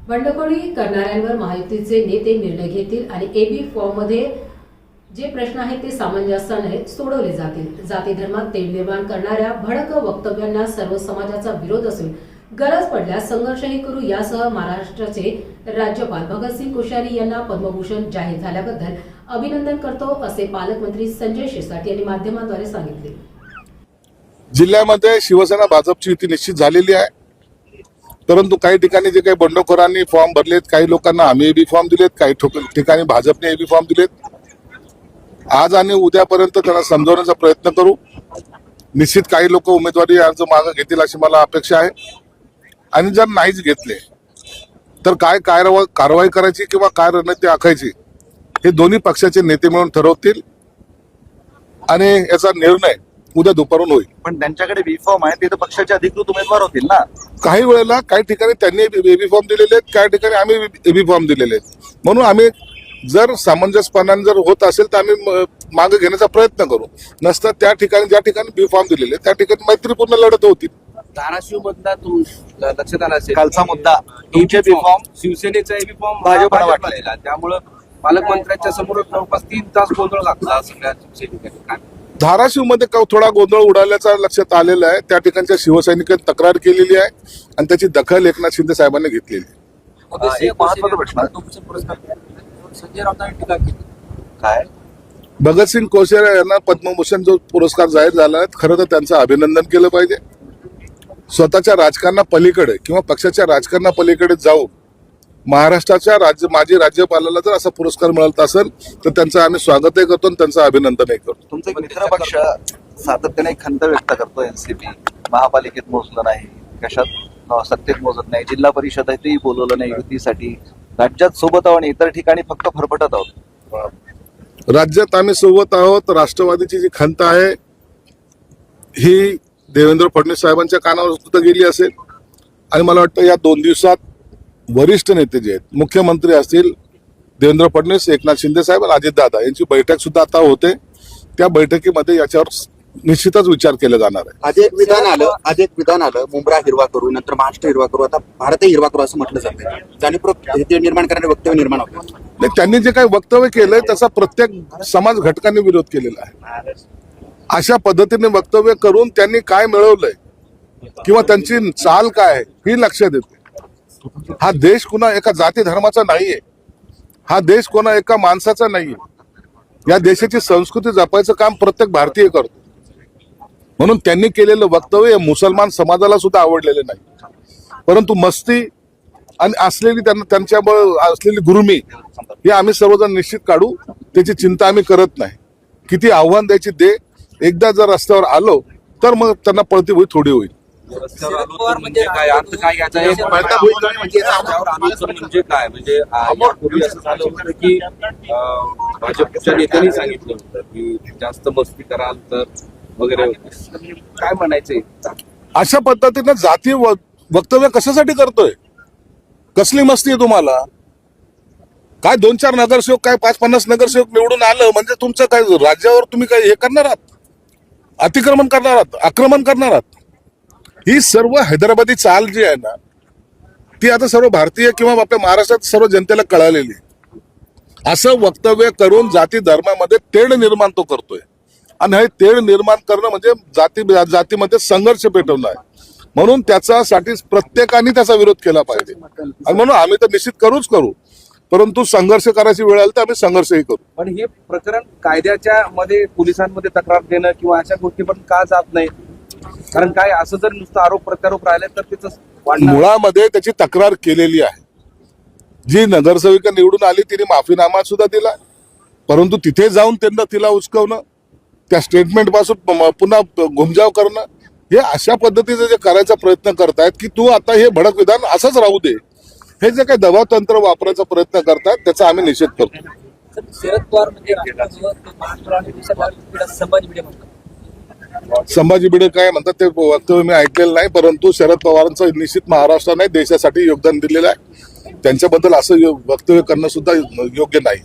बंडखोरी करणाऱ्यांवर महायुतीचे नेते निर्णय घेतील आणि एबी फॉर्म मध्ये जे प्रश्न आहेत ते सामंजस्याने सोडवले जातील। जाती धर्मात तेढ निर्माण करणाऱ्या भडक वक्तव्यांना सर्व समाजाचा विरोध असून गरज पडल्यास संघर्षही करू। यासह महाराष्ट्राचे राज्यपाल भगतसिंग कोश्यारी यांना पद्मभूषण जाहीर झाल्याबद्दल अभिनंदन करतो, असे पालकमंत्री संजय शिरसाट यांनी माध्यमांद्वारे सांगितले। जिल्ह्यामध्ये शिवसेना भाजपची युती निश्चित झालेली आहे, परंतु काही ठिकाणी जे काही बंडखोरांनी फॉर्म भरलेत, काही लोकांना आम्ही एबी फॉर्म दिलेत, काही ठिकाणी भाजपने एबी फॉर्म दिलेत। आज आणि उद्यापर्यंत त्यांना समजवण्याचा प्रयत्न करू। निश्चित काही लोक उमेदवारी अर्ज मागे घेतील अशी मला अपेक्षा आहे, आणि जर नाहीच घेतले तर काय कारवाई करायची किंवा काय रणनीती आखायची हे दोन्ही पक्षाचे नेते मिळून ठरवतील आणि याचा निर्णय उद्या दुपारून होईल। पण त्यांच्याकडे बी फॉर्म आहे, ते तर पक्षाचे अधिकृत उमेदवार होतील ना। काही वेळेला काही ठिकाणी त्यांनी एबी फॉर्म दिलेले आहेत, काही ठिकाणी आम्ही एबी फॉर्म दिलेले आहेत। म्हणून आम्ही जर सामंजस्यपणाने जर होत असेल तर आम्ही मागे घेण्याचा प्रयत्न करू, नसतं त्या ठिकाणी ज्या ठिकाणी बी फॉर्म दिलेले त्या ठिकाणी मैत्रीपूर्ण लढत होतील। धाराशिव मधला लक्षात आला असेल कालचा मुद्दा तुमचे बी फॉर्म शिवसेनेचा एबी फॉर्म भाजपला वाटलेला, त्यामुळे पालकमंत्र्यांच्या समोर जवळपास 3 तास गोंधळ घातला सगळ्या शिवसैनिकांनी। धाराशिव मध्ये थोडा गोंधळ उडाल्याचा लक्षात आलेला आहे। त्या ठिकाणच्या शिवसैनिकांनी तक्रार केलेली आहे आणि त्याची दखल एकनाथ शिंदे साहेबांनी घेतलेली आहे। एक महत्त्वाचा प्रश्न संजय राऊतांनी टीका केली काय भगतसिंग कोश्यारी यांना पद्मभूषण जो पुरस्कार जाहीर झाला आहे, खरं तर त्यांचं अभिनंदन केलं पाहिजे। स्वतःच्या राजकारणा पलीकडे किंवा पक्षाच्या राजकारणा पलीकडे जाऊन महाराष्ट्राच्या माजी राज्यपालाला जर असा पुरस्कार मिळत असेल तर त्यांचं आम्ही स्वागतही करतो आणि त्यांचं अभिनंदनही करतो। तुमचा एक मित्र पक्ष सातत्याने एक खंत व्यक्त करतो, एनसीपी महापालिकेत मोजलं नाही, कशात सत्तेत मोजत नाही, जिल्हा परिषदेतही बोलवलं नाही युतीसाठी, राज्यात सोबत आहोत आणि इतर ठिकाणी फक्त फरफटत आहोत। राज्यात आम्ही सोबत आहोत। राष्ट्रवादीची जी खंत आहे ही देवेंद्र फडणवीस साहेबांच्या कानावर सुद्धा गेली असेल, आणि मला वाटतं या 2 दिवसात वरिष्ठ नेते जे आहेत, मुख्यमंत्री असतील देवेंद्र फडणवीस, एकनाथ शिंदे साहेब आणि अजितदादा यांची बैठक सुद्धा आता होते। त्या बैठकीमध्ये याच्यावर निश्चितच विचार केला जाणार आहे। आज एक विधान आलं मुंब्रा हिरवा करू, नंतर महाराष्ट्र हिरवा करू, आता भारतही हिरवा करू असं म्हटलं जातं। जाणीवपूर्वक निर्माण करणारे वक्तव्य निर्माण होते। नाही, त्यांनी जे काही वक्तव्य केलंय त्याचा प्रत्येक समाज घटकांनी विरोध केलेला आहे। अशा पद्धतीने वक्तव्य करून त्यांनी काय मिळवलंय किंवा त्यांची चाल काय ही लक्षात येते। हा देश कुणा एका जाती धर्माचा नाहीये, हा देश कोणा एका माणसाचा नाहीये। या देशाची संस्कृती जपायचं काम प्रत्येक भारतीय करतो, म्हणून त्यांनी केलेलं वक्तव्य मुसलमान समाजाला सुद्धा आवडलेले नाही। परंतु मस्ती आणि असलेली त्यांच्यामुळे असलेली गुरुमी हे आम्ही सर्वजण निश्चित काढू, त्याची चिंता आम्ही करत नाही। किती आव्हान द्यायची दे, एकदा जर रस्त्यावर आलो तर मग त्यांना पळती होई थोडी होईल। म्हणजे काय अर्थ काय याचा म्हणजे काय म्हणजे यापूर्वी असं झालं होतं की भाजपच्या नेत्यांनी सांगितलं होतं की जास्त मस्ती कराल तर वगैरे, काय म्हणायचंय? अशा पद्धतीनं जाती वक्तव्य कशासाठी करतोय? कसली मस्ती आहे तुम्हाला? काय 2-4 नगरसेवक, काय 5-50 नगरसेवक निवडून आलं म्हणजे तुमचं काय राज्यावर तुम्ही काय हे करणार आहात? अतिक्रमण करणार आहात, आक्रमण करणार आहात? ही सर्व हैदराबादी चाल जी आहे ना, ती आता सर्व भारतीय किंवा आपल्या महाराष्ट्रात सर्व जनतेला कळालेली आहे। असं वक्तव्य करून जाती धर्मामध्ये तेढ निर्माण तो करतोय, आणि हे तेढ निर्माण करणं म्हणजे जातीमध्ये संघर्ष पेटवणं आहे। म्हणून त्याच्यासाठी प्रत्येकाने त्याचा विरोध केला पाहिजे, आणि म्हणून आम्ही तर निश्चित करू, परंतु संघर्ष करायची वेळ आली तर आम्ही संघर्षही करू। पण हे प्रकरण कायद्याच्या मध्ये पोलिसांमध्ये तक्रार देणं किंवा अशा गोष्टी पण का जात नाही? कारण काय असं जर नुसतं आरोप प्रत्यारोप राहिले तर त्याचं मुळामध्ये त्याची तक्रार केलेली आहे। जी नगरसेविका निवडून आली तिने माफीनामा सुद्धा दिला, परंतु तिथे जाऊन त्यांना तिला उचकवणं, त्या स्टेटमेंट पासून पुन्हा घुमजाव करणं, हे अशा पद्धतीचे जे करायचा प्रयत्न करतायत की तू आता हे भडक विधान असंच राहू दे, हे जे काही दबाव तंत्र वापरायचा प्रयत्न करतात त्याचा आम्ही निषेध करतो। शरद पवार संभाजी भिडे काय म्हणतात ते वक्तव्य मी ऐकलेलं नाही, परंतु शरद पवारांचं निश्चित महाराष्ट्राने देशासाठी योगदान दिलेलं आहे। त्यांच्याबद्दल असं वक्तव्य करणं सुद्धा योग्य नाही।